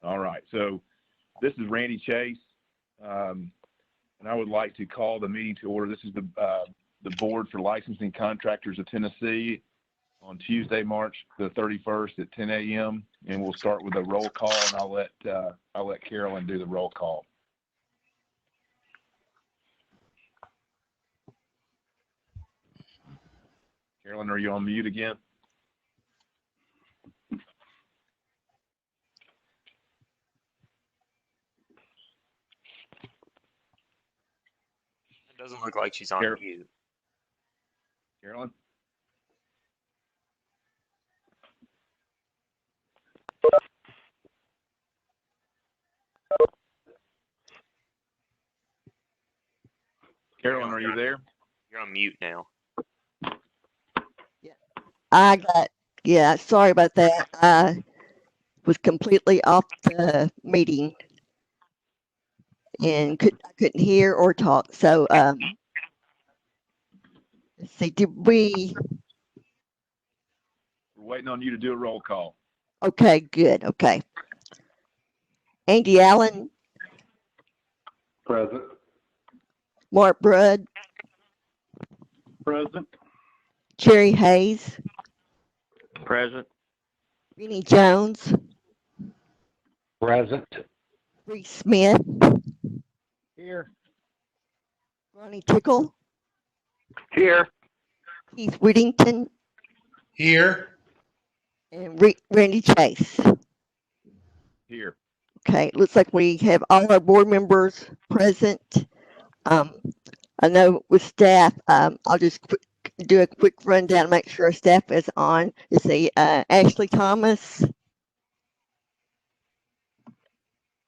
All right, so this is Randy Chase, and I would like to call the meeting to order. This is the Board for Licensing Contractors of Tennessee on Tuesday, March the 31st at 10 a.m. And we'll start with a roll call, and I'll let Carolyn do the roll call. Carolyn, are you on mute again? It doesn't look like she's on mute. Carolyn? Carolyn, are you there? You're on mute now. Yeah, sorry about that. I was completely off the meeting and I couldn't hear or talk. So, let's see, We're waiting on you to do a roll call. okay, good. Okay. Andy Allen, Present. Mark Brudd, Present. Jerry Hayes, Present. Rennie Jones, Present. Bree Smith, Here. Ronnie Tickle, Here. Keith Whittington, Here. and Randy Chase. Here. Okay, looks like we have all our board members present. I know with staff, I'll just do a quick rundown, make sure our staff is on. Let's see, Ashley Thomas.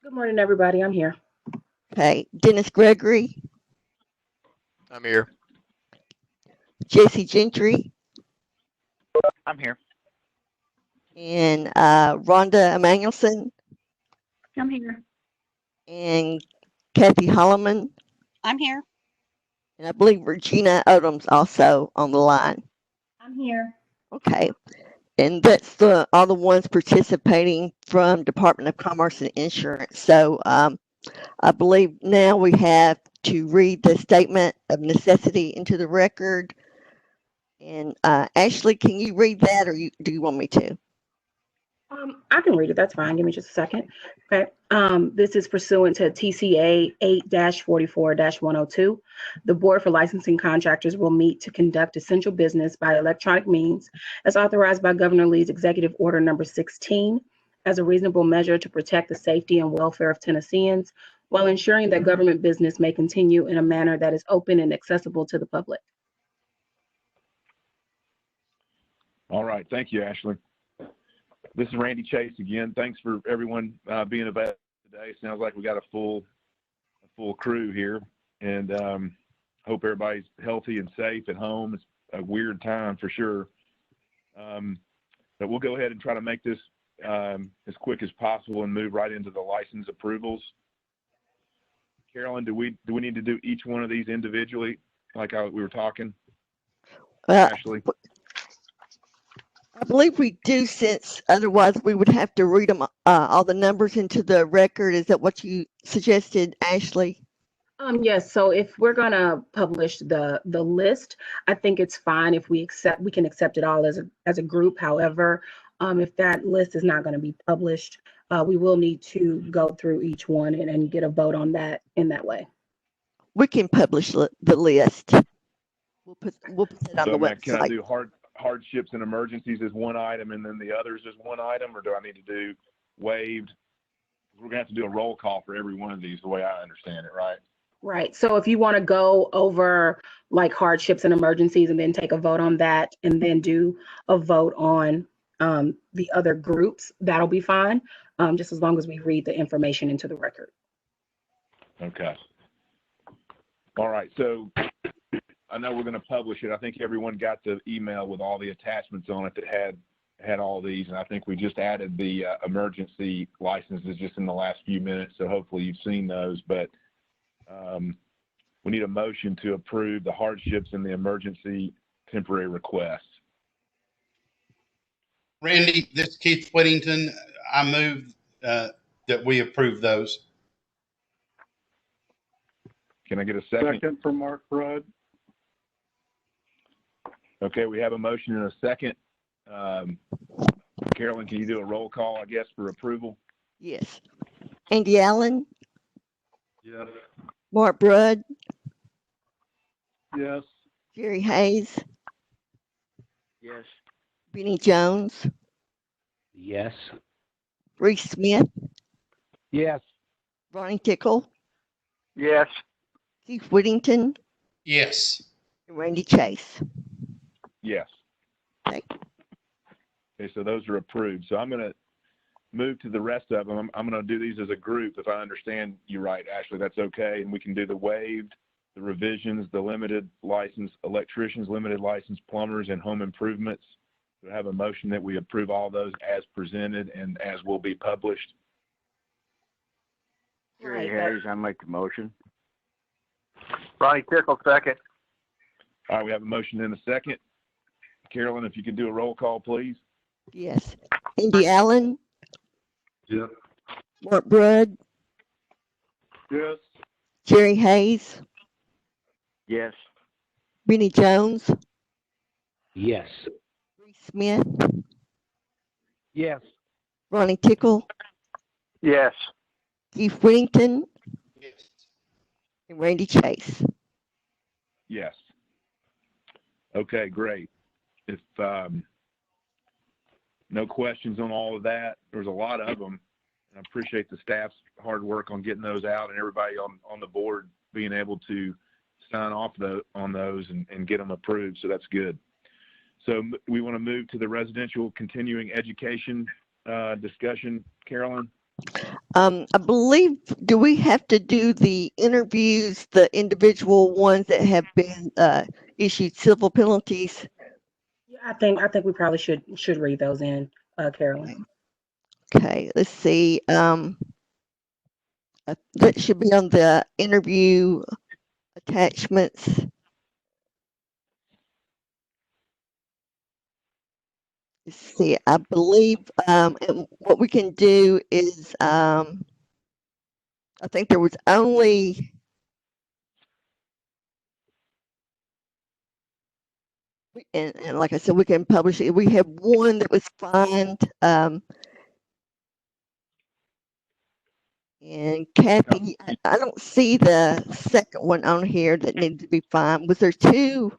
Good morning, everybody. I'm here. Okay, Dennis Gregory, I'm here. Jesse Gentry, I'm here. and Rhonda Emanuelson, I'm here. and Kathy Holloman, I'm here. and I believe Regina Odom's also on the line. I'm here. Okay, and that's all the ones participating from Department of Commerce and Insurance. So I believe now we have to read the statement of necessity into the record. And Ashley, can you read that, or do you want me to? I can read it. That's fine. Give me just a second. Okay. This is pursuant to TCA 8-44-102. The Board for Licensing Contractors will meet to conduct essential business by electronic means as authorized by Governor Lee's Executive Order Number 16 as a reasonable measure to protect the safety and welfare of Tennesseans while ensuring that government business may continue in a manner that is open and accessible to the public. All right. Thank you, Ashley. This is Randy Chase again. Thanks for everyone being available today. Sounds like we got a full crew here, and hope everybody's healthy and safe at home. It's a weird time for sure, but we'll go ahead and try to make this as quick as possible and move right into the license approvals. Carolyn, do we need to do each one of these individually, like we were talking? Ashley. I believe we do, since otherwise we would have to read them all the numbers into the record. Is that what you suggested, Ashley? Yes. So if we're gonna publish the list, I think it's fine if we can accept it all as a group. However, if that list is not going to be published, we will need to go through each one and get a vote on that in that way. We can publish the list. We'll put it on the website. Can I do hardships and emergencies as one item and then the others as one item, or do I need to do waived? We're gonna have to do a roll call for every one of these, the way I understand it, right? Right. So if you want to go over like hardships and emergencies and then take a vote on that and then do a vote on the other groups, that'll be fine, just as long as we read the information into the record. Okay. All right. So I know we're going to publish it. I think everyone got the email with all the attachments on it that had all these, and I think we just added the emergency licenses just in the last few minutes, so hopefully you've seen those. But we need a motion to approve the hardships and the emergency temporary requests. Randy, this is Keith Whittington. I move that we approve those. Can I get a second? Second from Mark Rudd. Okay, we have a motion and a second. Carolyn, can you do a roll call, I guess, for approval? Yes. Andy Allen, Yes. Mark Rudd, Yes. Jerry Hayes, Yes. Benny Jones, Yes. Reese Smith, Yes. Ronnie Tickle, Yes. Keith Whittington, Yes. and Randy Chase. Yes. Okay. Okay, so those are approved. So I'm going to move to the rest of them. I'm going to do these as a group. If I understand you right, Ashley, that's okay. And we can do the waived, the revisions, the limited license, electricians, limited license, plumbers, and home improvements. So I have a motion that we approve all those as presented and as will be published. Jerry Right, Hayes, I make the motion. Ronnie Tickle, second. All right, we have a motion and a second. Carolyn, if you could do a roll call, please. Yes. Andy Allen, Yep. Mark Rudd, Yes. Jerry Hayes, Yes. Benny Jones, Yes. Reese Smith, Yes. Ronnie Tickle, Yes. Keith Whittington, Yes. and Randy Chase. Yes. Okay, great. If no questions on all of that, there's a lot of them. And I appreciate the staff's hard work on getting those out and everybody on the board being able to sign off on those and get them approved. So that's good. So we want to move to the residential continuing education discussion. Carolyn? I believe, do we have to do the interviews, the individual ones that have been issued civil penalties? Yeah, I think we probably should read those in, Carolyn. Okay, let's see. That should be on the interview attachments. Let's see, I believe, and what we can do is, I think there was only, and like I said, we can publish it. We have one that was fined, and Kathy, I don't see the second one on here that needed to be fined. Was there two?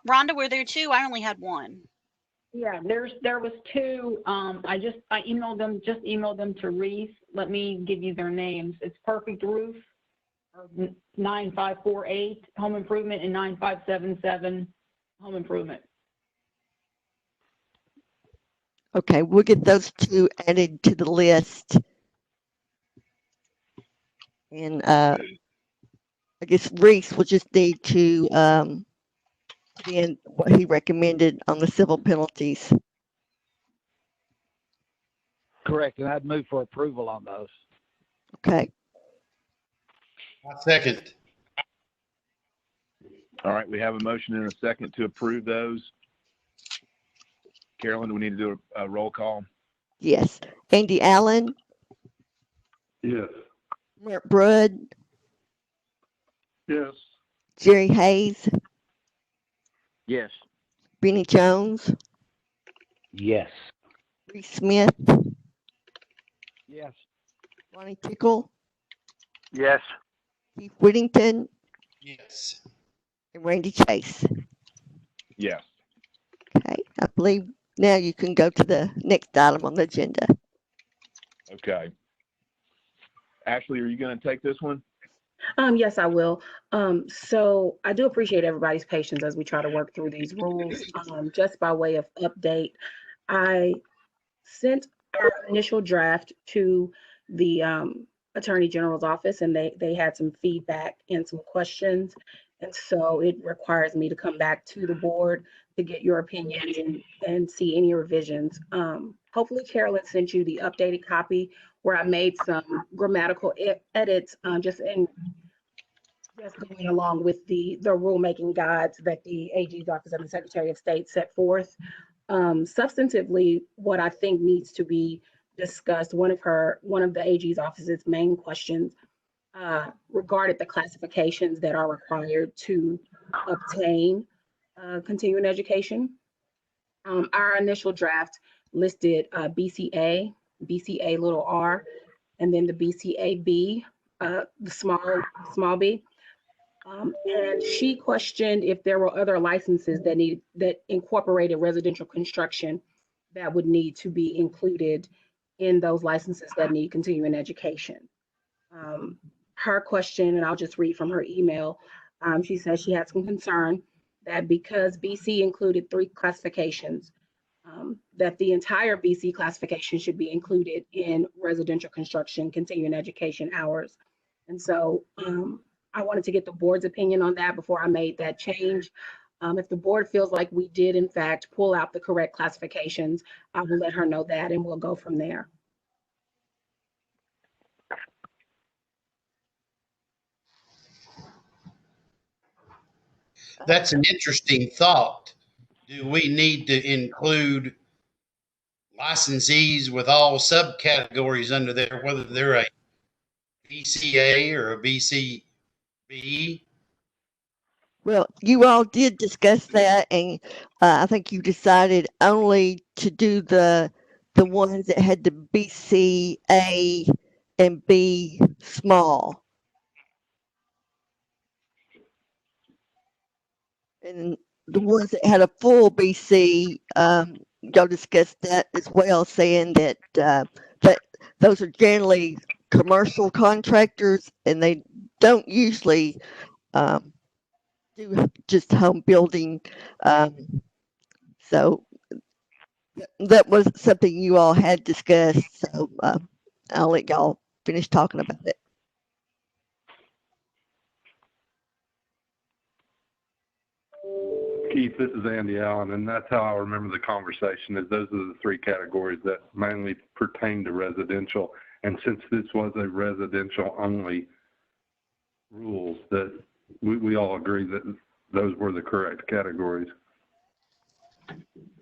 Rhonda, were there two? I only had one. Yeah, there was two. I emailed them to Reese. Let me give you their names. It's Perfect Roof, 9548 Home Improvement, and 9577 Home Improvement. Okay, we'll get those two added to the list. And I guess Reese will just need to put in what he recommended on the civil penalties. Correct, and I'd move for approval on those. Okay, I second. All right, we have a motion and a second to approve those. Carolyn, do we need to do a roll call? yes. Andy Allen, Yes. Mark Rudd, Yes. Jerry Hayes, Yes. Benny Jones, Yes. Reese Smith, Yes. Ronnie Tickle, Yes. Keith Whittington, Yes. and Randy Chase. Yes. Okay, I believe now you can go to the next item on the agenda. Okay. Ashley, are you going to take this one? Yes, I will. So I do appreciate everybody's patience as we try to work through these rules. Just by way of update, I sent our initial draft to the Attorney General's office, and they had some feedback and some questions. And so it requires me to come back to the board to get your opinions and see any revisions. Hopefully Carolyn sent you the updated copy where I made some grammatical edits just going along with the rulemaking guides that the AG's office and the Secretary of State set forth. Substantively, what I think needs to be discussed, one of the AG's office's main questions regarded the classifications that are required to obtain continuing education. Our initial draft listed BCA, BCA little r, and then the BCAB, the small b. And she questioned if there were other licenses that incorporated residential construction that would need to be included in those licenses that need continuing education. Her question, and I'll just read from her email, she says she had some concern that because BC included 3 classifications, that the entire BC classification should be included in residential construction continuing education hours. And so I wanted to get the board's opinion on that before I made that change. If the board feels like we did, in fact, pull out the correct classifications, I will let her know that and we'll go from there. That's an interesting thought. Do we need to include licensees with all subcategories under there, whether they're a BCA or a BCB? Well, you all did discuss that, and I think you decided only to do the ones that had the BCA and B small. And the ones that had a full BC, y'all discussed that as well, saying that that those are generally commercial contractors, and they don't usually do just home building. So that was something you all had discussed. So I'll let y'all finish talking about it. Keith, this is Andy Allen, and that's how I remember the conversation, is those are the 3 categories that mainly pertain to residential. And since this was a residential only rules, that we all agree that those were the correct categories.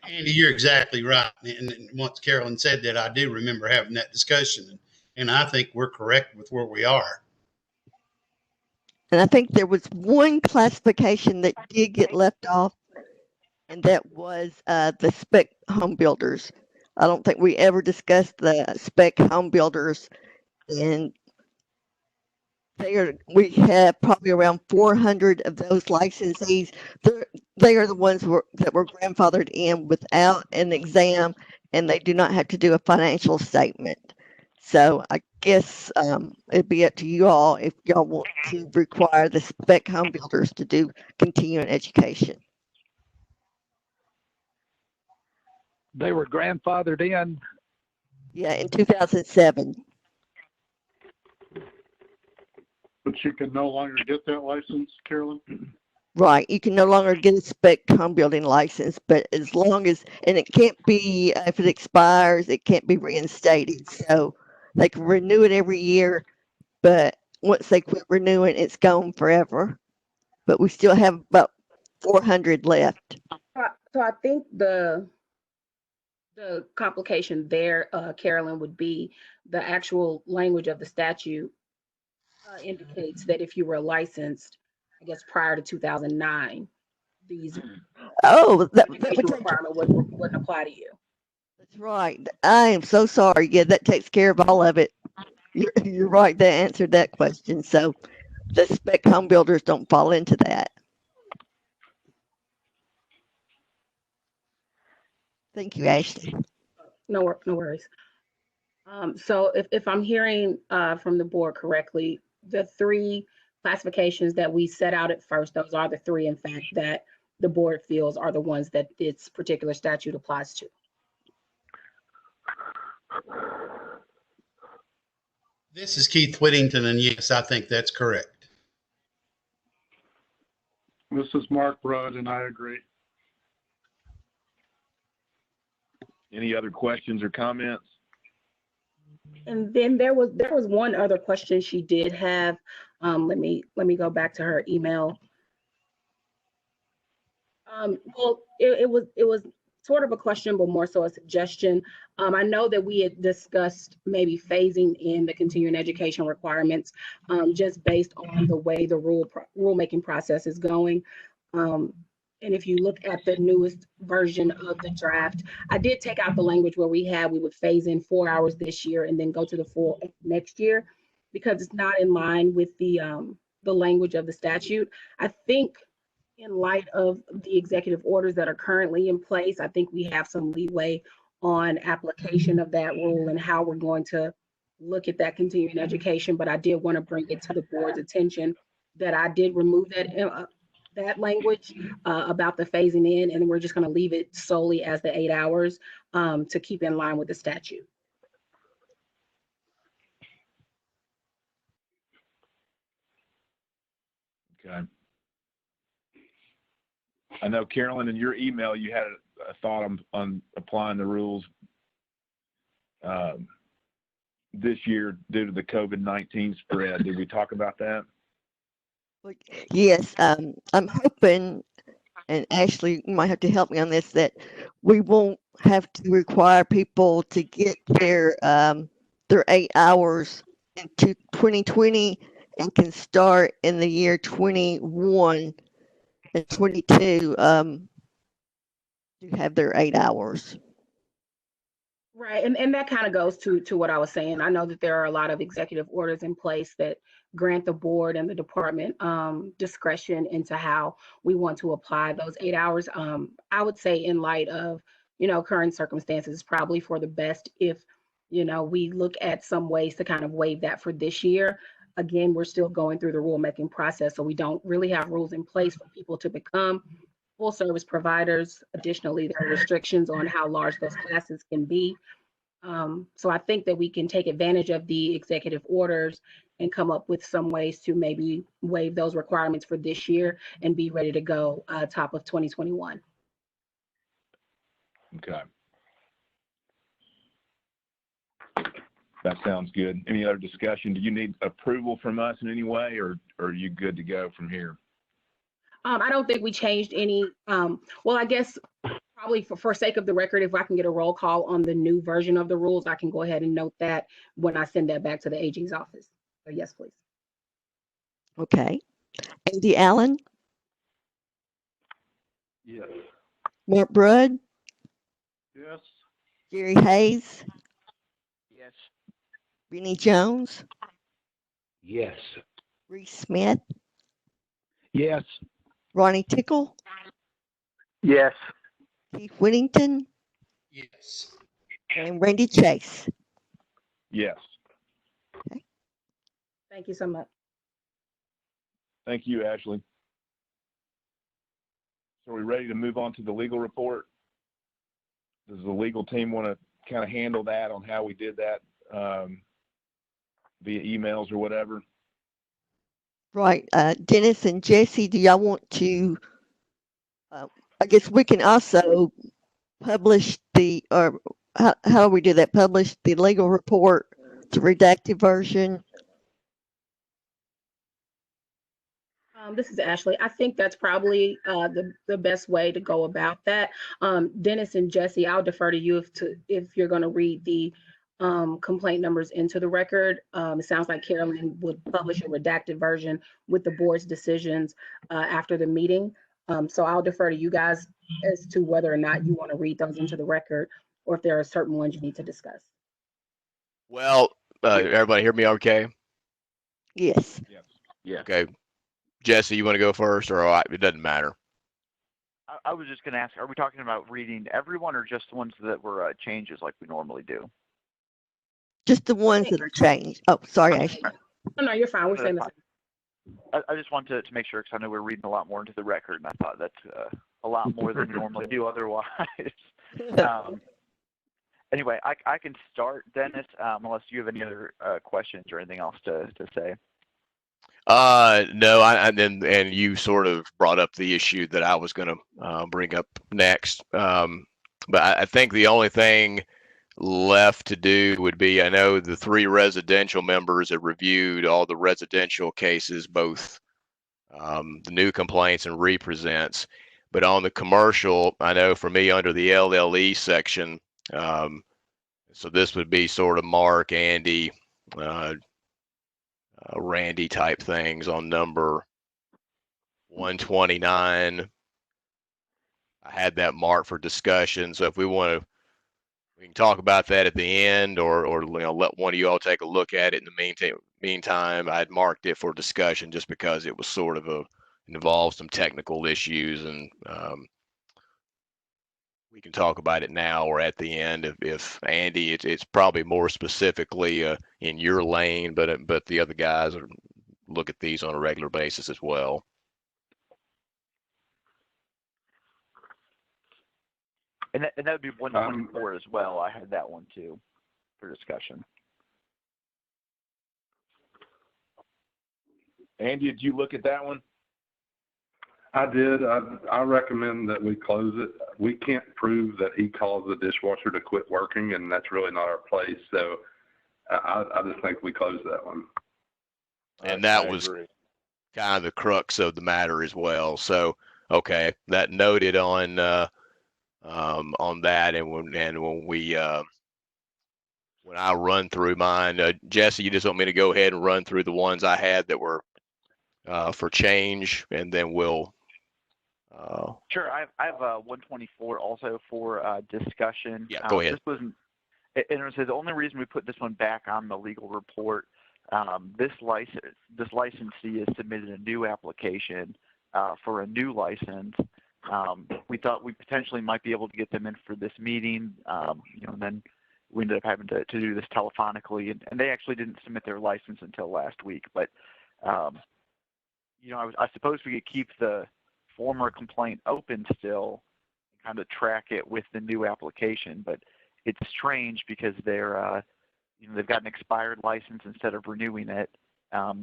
Andy, you're exactly right. And once Carolyn said that, I do remember having that discussion. And I think we're correct with where we are. And I think there was one classification that did get left off, and that was the spec home builders. I don't think we ever discussed the spec home builders, and we have probably around 400 of those licensees. They are the ones that were grandfathered in without an exam, and they do not have to do a financial statement. So I guess it'd be up to you all if y'all want to require the spec home builders to do continuing education. They were grandfathered in. Yeah, in 2007. But you can no longer get that license, Carolyn? Right, you can no longer get a spec home building license, but as long as, and it can't be, if it expires, it can't be reinstated. So they can renew it every year, but once they quit renewing, it's gone forever. But we still have about 400 left. So I think the complication there, Carolyn, would be the actual language of the statute indicates that if you were licensed, I guess prior to 2009, these that requirement wouldn't apply to you. That's right. I am so sorry. Yeah, that takes care of all of it. You're right. That answered that question. So the spec home builders don't fall into that. Thank you, Ashley. No worries. So if I'm hearing from the board correctly, the 3 classifications that we set out at first, those are the 3, in fact, that the board feels are the ones that its particular statute applies to. This is Keith Whittington, and yes, I think that's correct. This is Mark Rudd, and I agree. Any other questions or comments? And then there was one other question she did have. Let me go back to her email. Well, it was sort of a question, but more so a suggestion. I know that we had discussed maybe phasing in the continuing education requirements, just based on the way the rulemaking process is going. And if you look at the newest version of the draft, I did take out the language where we would phase in 4 hours this year and then go to the full next year, because it's not in line with the language of the statute. I think in light of the executive orders that are currently in place, I think we have some leeway on application of that rule and how we're going to look at that continuing education. But I did want to bring it to the board's attention that I did remove that language about the phasing in, and we're just going to leave it solely as the 8 hours to keep in line with the statute. Okay. I know, Carolyn, in your email, you had a thought on applying the rules this year due to the COVID-19 spread. Did we talk about that? Yes, I'm hoping, and Ashley, you might have to help me on this, that we won't have to require people to get their 8 hours into 2020 and can start in the year 21 and 22 to have their 8 hours. Right, and that kind of goes to what I was saying. I know that there are a lot of executive orders in place that grant the board and the department discretion into how we want to apply those 8 hours. I would say, in light of current circumstances, probably for the best if we look at some ways to kind of waive that for this year. Again, we're still going through the rulemaking process, so we don't really have rules in place for people to become full service providers. Additionally, there are restrictions on how large those classes can be. So I think that we can take advantage of the executive orders and come up with some ways to maybe waive those requirements for this year and be ready to go top of 2021. Okay. That sounds good. Any other discussion? Do you need approval from us in any way, or are you good to go from here? I don't think we changed any. Well, I guess probably for sake of the record, if I can get a roll call on the new version of the rules, I can go ahead and note that when I send that back to the AG's office. So yes, please. Okay. Andy Allen? Yes. Mark Brudd? Yes. Gary Hayes? Yes. Benny Jones? Yes. Reese Smith? Yes. Ronnie Tickle? Yes. Keith Whittington? Yes. And Randy Chase? Yes. Thank you so much. Thank you, Ashley. So are we ready to move on to the legal report? Does the legal team want to kind of handle that on how we did that via emails or whatever? Right. Dennis and Jesse, do y'all want to, I guess we can also publish or how do we do that? Publish the legal report, the redacted version? This is Ashley. I think that's probably the best way to go about that. Dennis and Jesse, I'll defer to you if you're going to read the complaint numbers into the record. It sounds like Carolyn would publish a redacted version with the board's decisions after the meeting. So I'll defer to you guys as to whether or not you want to read those into the record, or if there are certain ones you need to discuss. Well, everybody hear me okay? Yes. Yeah. Okay. Jesse, you want to go first, or it doesn't matter? I was just going to ask, are we talking about reading everyone or just the ones that were changes like we normally do? Just the ones that are changed. Oh, sorry, Ashley. No, you're fine. We're saying the same. I just wanted to make sure, because I know we're reading a lot more into the record, and I thought that's a lot more than we normally do otherwise. Anyway, I can start, Dennis, unless you have any other questions or anything else to say. No, and you sort of brought up the issue that I was going to bring up next. But I think the only thing left to do would be, I know the 3 residential members have reviewed all the residential cases, both the new complaints and represents. But on the commercial, I know for me under the LLE section, so this would be sort of Mark, Andy, Randy type things on number 129. I had that marked for discussion. So if we want to, we can talk about that at the end, or you know, let one of you all take a look at it in the meantime. I'd marked it for discussion just because it was sort of it involved some technical issues, and we can talk about it now or at the end. If Andy, it's probably more specifically in your lane, but the other guys look at these on a regular basis as well. And that would be 124 as well. I had that one too for discussion. Andy, did you look at that one? I did. I recommend that we close it. We can't prove that he caused the dishwasher to quit working, and that's really not our place. So I just think we close that one. And that was kind of the crux of the matter as well. So, okay, that noted on that. And when I run through mine, Jesse, you just want me to go ahead and run through the ones I had that were for change, and then we'll. Sure, I have 124 also for discussion. Yeah, go ahead. This wasn't, and it was the only reason we put this one back on the legal report. This licensee has submitted a new application for a new license. We thought we potentially might be able to get them in for this meeting, and then we ended up having to do this telephonically, and they actually didn't submit their license until last week. But I suppose we could keep the former complaint open still and kind of track it with the new application, but it's strange because they've got an expired license. Instead of renewing it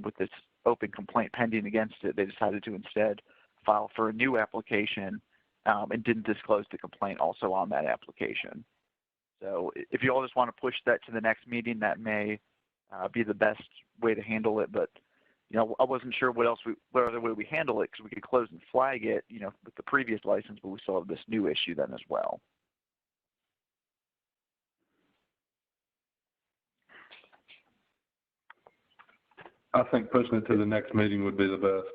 with this open complaint pending against it, they decided to instead file for a new application and didn't disclose the complaint also on that application. So if you all just want to push that to the next meeting, that may be the best way to handle it. But I wasn't sure what other way we handle it, because we could close and flag it, with the previous license, but we still have this new issue then as well. I think pushing it to the next meeting would be the best.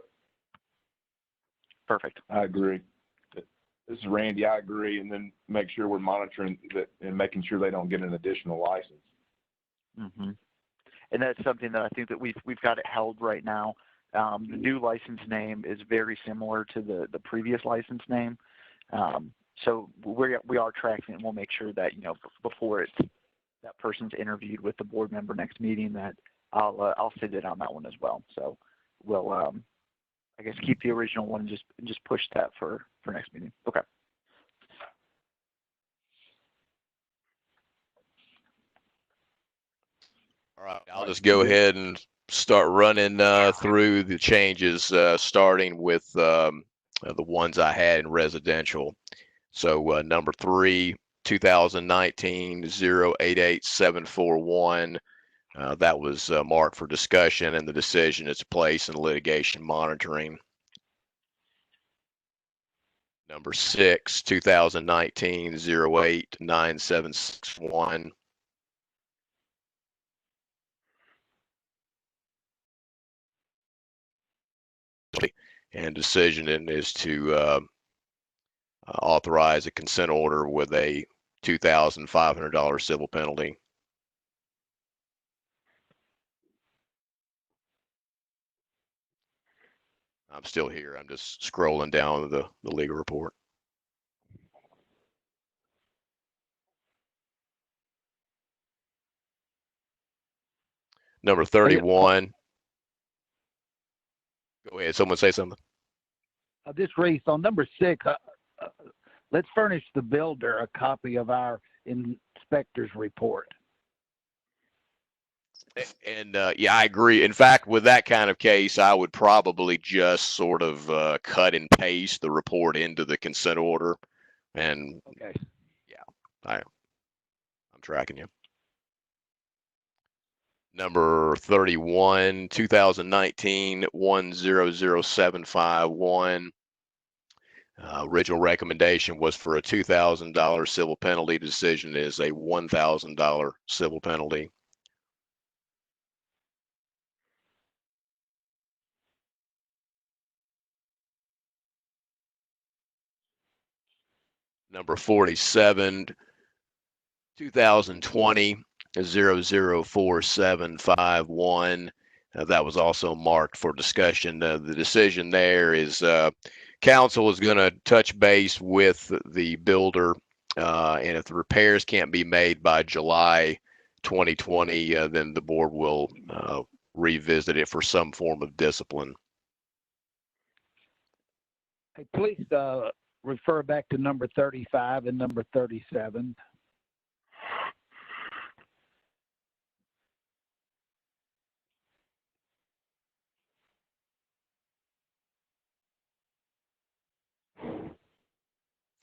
Perfect. I agree. This is Randy. I agree, and then make sure we're monitoring that and making sure they don't get an additional license. Mm-hmm. And that's something that I think that we've got it held right now. The new license name is very similar to the previous license name, so we are tracking it, and we'll make sure that before that person's interviewed with the board member next meeting, that I'll sit in on that one as well. So we'll I guess keep the original one and just push that for next meeting. Okay. All right, I'll just go ahead and start running through the changes, starting with the ones I had in residential. So number 3, 2019-088741, that was marked for discussion, and the decision is placed in litigation monitoring. Number 6, 2019-089761. And decision is to authorize a consent order with a $2,500 civil penalty. I'm still here. I'm just scrolling down the legal report. Number 31. Go ahead. Someone say something. This Reese, on number 6, let's furnish the builder a copy of our inspector's report. And yeah, I agree. In fact, with that kind of case, I would probably just sort of cut and paste the report into the consent order. And okay, yeah, I'm tracking you. Number 31, 2019-100751. Original recommendation was for a $2,000 civil penalty. Decision is a $1,000 civil penalty. Number 47, 2020 004751. That was also marked for discussion. The decision there is council is going to touch base with the builder, and if the repairs can't be made by July 2020, then the board will revisit it for some form of discipline. Hey, please refer back to number 35 and number 37.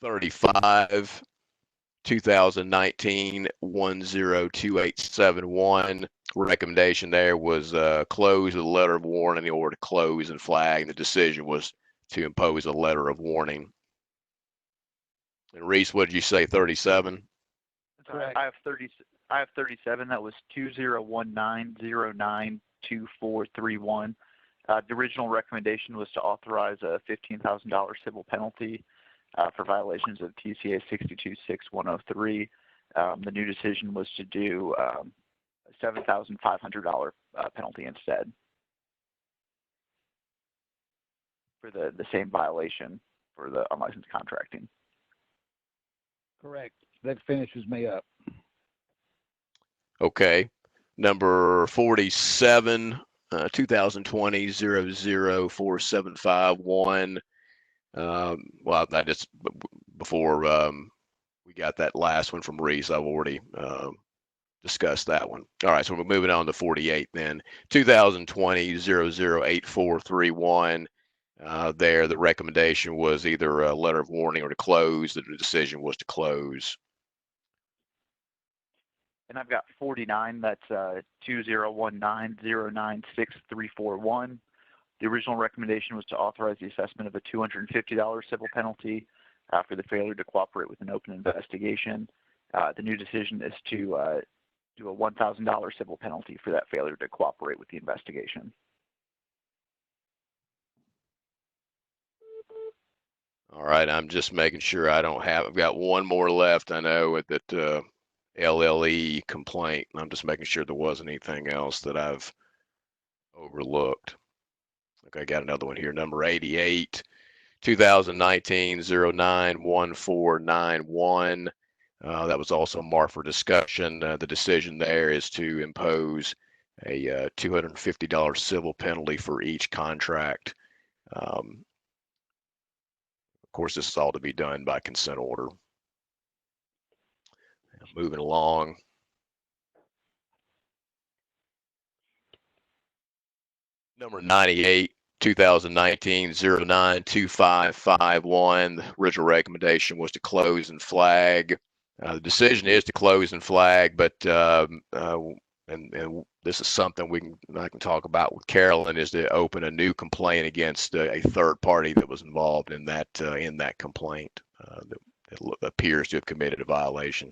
$35, 2019 102871. Recommendation there was close with a letter of warning or to close and flag. The decision was to impose a letter of warning. And Reese, what did you say, 37? Correct. I have 37. That was 2019092431. The original recommendation was to authorize a $15,000 civil penalty for violations of TCA 626103. The new decision was to do a $7,500 penalty instead for the same violation for the unlicensed contracting. Correct. That finishes me up. Okay. Number 47, 2020 004751. Well, I just, before we got that last one from Reese, I've already discussed that one. All right, so we're moving on to 48 then. 2020 008431. There, the recommendation was either a letter of warning or to close. The decision was to close. And I've got 49. That's 2019096341. The original recommendation was to authorize the assessment of a $250 civil penalty for the failure to cooperate with an open investigation. The new decision is to do a $1,000 civil penalty for that failure to cooperate with the investigation. All right, I'm just making sure I've got one more left. I know that LLE complaint. I'm just making sure there wasn't anything else that I've overlooked. Okay, I got another one here. Number 88, 2019 091491. That was also marked for discussion. The decision there is to impose a $250 civil penalty for each contract. Of course, this is all to be done by consent order. Moving along. Number 98, 2019 092551. The original recommendation was to close and flag. The decision is to close and flag, but and this is something I can talk about with Carolyn, is to open a new complaint against a third party that was involved in that complaint that appears to have committed a violation.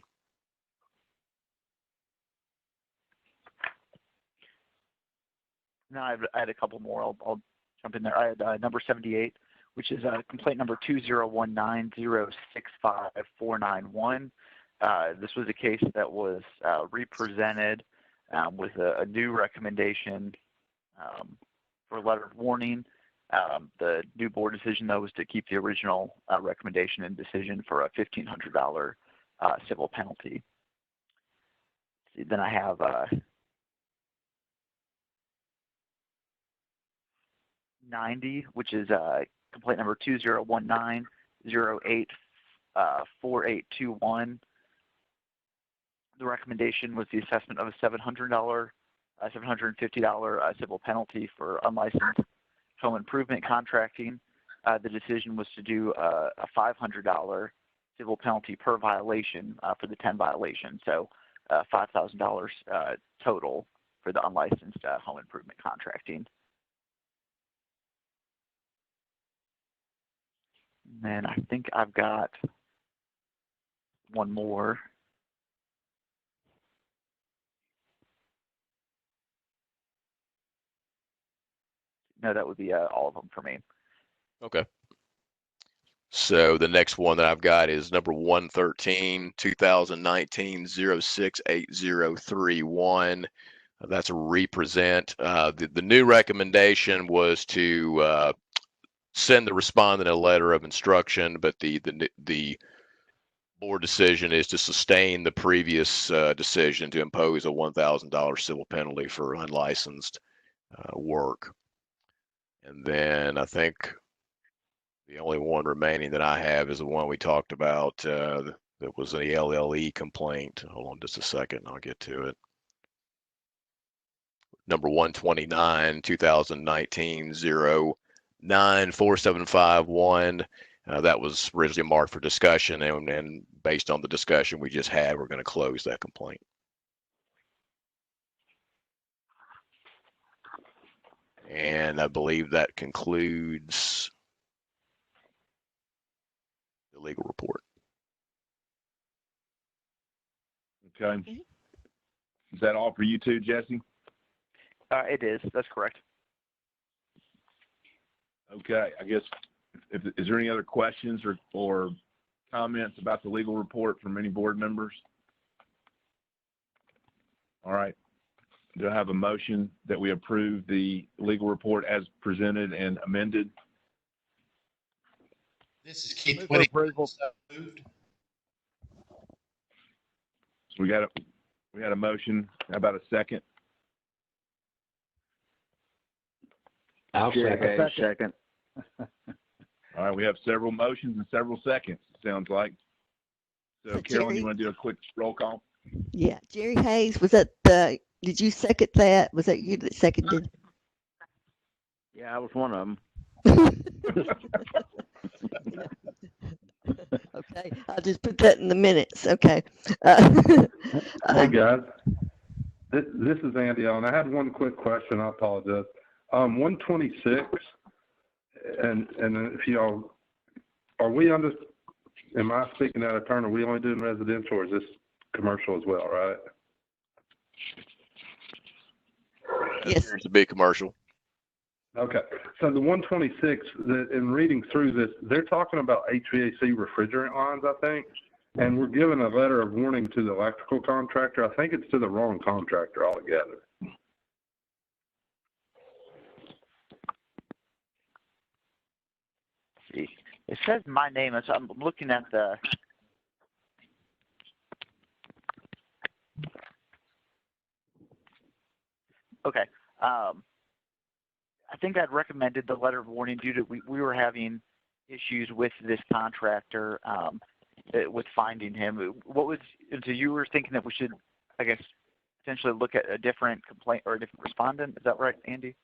No, I had a couple more. I'll jump in there. I had number 78, which is complaint number 2019065491. This was a case that was represented with a new recommendation for a letter of warning. The new board decision, though, was to keep the original recommendation and decision for a $1,500 civil penalty. Then I have 90, which is complaint number 2019084821. The recommendation was the assessment of a $750 civil penalty for unlicensed home improvement contracting. The decision was to do a $500 civil penalty per violation for the 10 violations, so $5,000 total for the unlicensed home improvement contracting. And I think I've got one more. No, that would be all of them for me. Okay. So the next one that I've got is number 113, 2019 068031. That's a represent. The new recommendation was to send the respondent a letter of instruction, but the board decision is to sustain the previous decision to impose a $1,000 civil penalty for unlicensed work. And then I think the only one remaining that I have is the one we talked about that was the LLE complaint. Hold on just a second, I'll get to it. Number 129, 2019 094751. That was originally marked for discussion, and based on the discussion we just had, we're going to close that complaint. And I believe that concludes the legal report. Okay. Is that all for you two, Jesse? It is. That's correct. Okay. I guess, is there any other questions or comments about the legal report from any board members? All right. Do I have a motion that we approve the legal report as presented and amended? This is Keith. Move for approval. So we got a motion. How about a second? I'll second. All right, we have several motions and several seconds, it sounds like. So Carolyn, Jerry? you want to do a quick roll call? Yeah, Jerry Hayes, did you second that? Was that you that seconded? Yeah, I was one of them. Okay, I'll just put that in the minutes. Okay. Hey guys, this is Andy Allen. I had one quick question. I apologize. 126, and if y'all am I speaking out of turn? Are we only doing residential, or is this commercial as well? Right? Yes. It's a big commercial. Okay. So the 126, in reading through this, they're talking about HVAC refrigerant lines, I think, and we're giving a letter of warning to the electrical contractor. I think it's to the wrong contractor altogether. See, it says my name. So I'm looking at the. Okay. I think I'd recommended the letter of warning due to we were having issues with this contractor with finding him. So you were thinking that we should, I guess, potentially look at a different complaint or a different respondent. Is that right, Andy?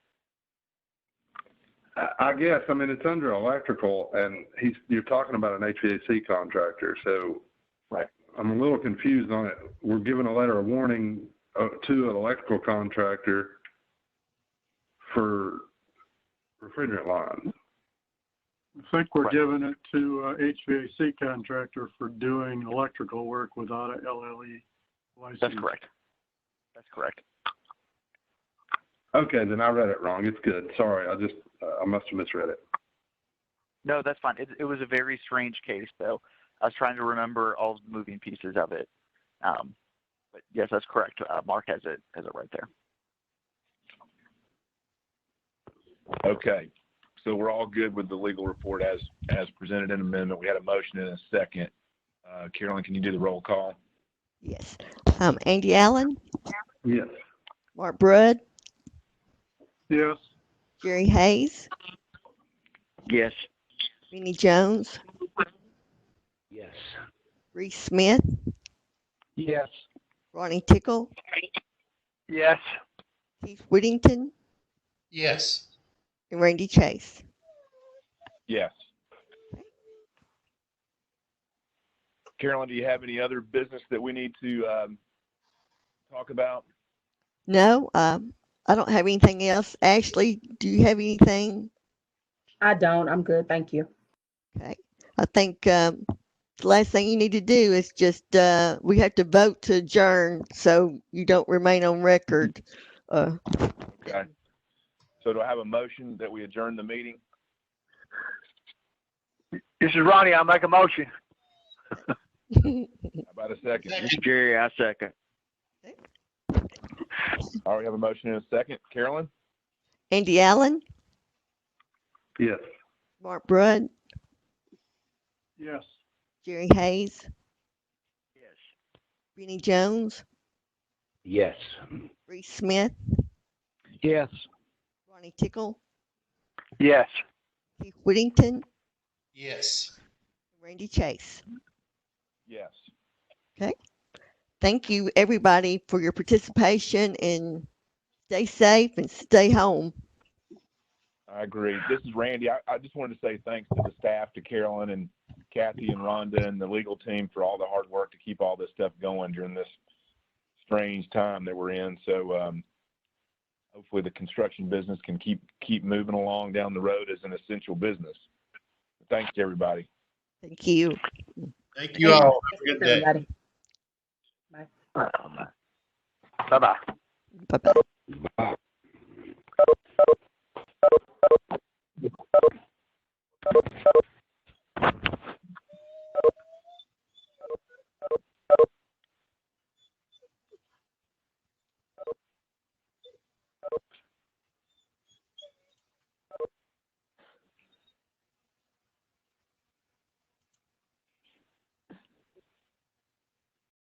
I guess. I mean, it's under electrical, and you're talking about an HVAC contractor. So right. I'm a little confused on it. We're giving a letter of warning to an electrical contractor for refrigerant lines. I think we're giving it to HVAC contractor for doing electrical work without a LLE license. That's correct. That's correct. Okay, then I read it wrong. It's good. Sorry, I must have misread it. No, that's fine. It was a very strange case, though. I was trying to remember all the moving pieces of it. But yes, that's correct. Mark has it right there. Okay, so we're all good with the legal report as presented in amendment. We had a motion and a second. Carolyn, can you do the roll call? Yes. Andy Allen? Yes. Mark Brudd? Yes. Jerry Hayes? Yes. Vinnie Jones? Yes. Reese Smith? Yes. Ronnie Tickle? Yes. Keith Whittington? Yes. And Randy Chase? Yes. Carolyn, do you have any other business that we need to talk about? No, I don't have anything else. Ashley, do you have anything? I don't. I'm good. Thank you. Okay. I think the last thing you need to do is just we have to vote to adjourn so you don't remain on record. Okay. So do I have a motion that we adjourn the meeting? This is Ronnie. I'll make a motion. How about a second? This is Jerry. I second. All right, we have a motion and a second. Carolyn? Andy Allen, Yes. Mark Brudd, Yes. Jerry Hayes, Yes. Benny Jones, Yes. Reese Smith, Yes. Ronnie Tickle, Yes. Keith Whittington, Yes. Randy Chase. Yes. Okay. Thank you, everybody, for your participation, and stay safe and stay home. I agree. This is Randy. I just wanted to say thanks to the staff, to Carolyn and Kathy and Rhonda and the legal team for all the hard work to keep all this stuff going during this strange time that we're in. So hopefully the construction business can keep moving along down the road as an essential business. Thanks to everybody. Thank you. Thank you all. Have a good day. Everybody. Bye-bye. Bye-bye. Bye.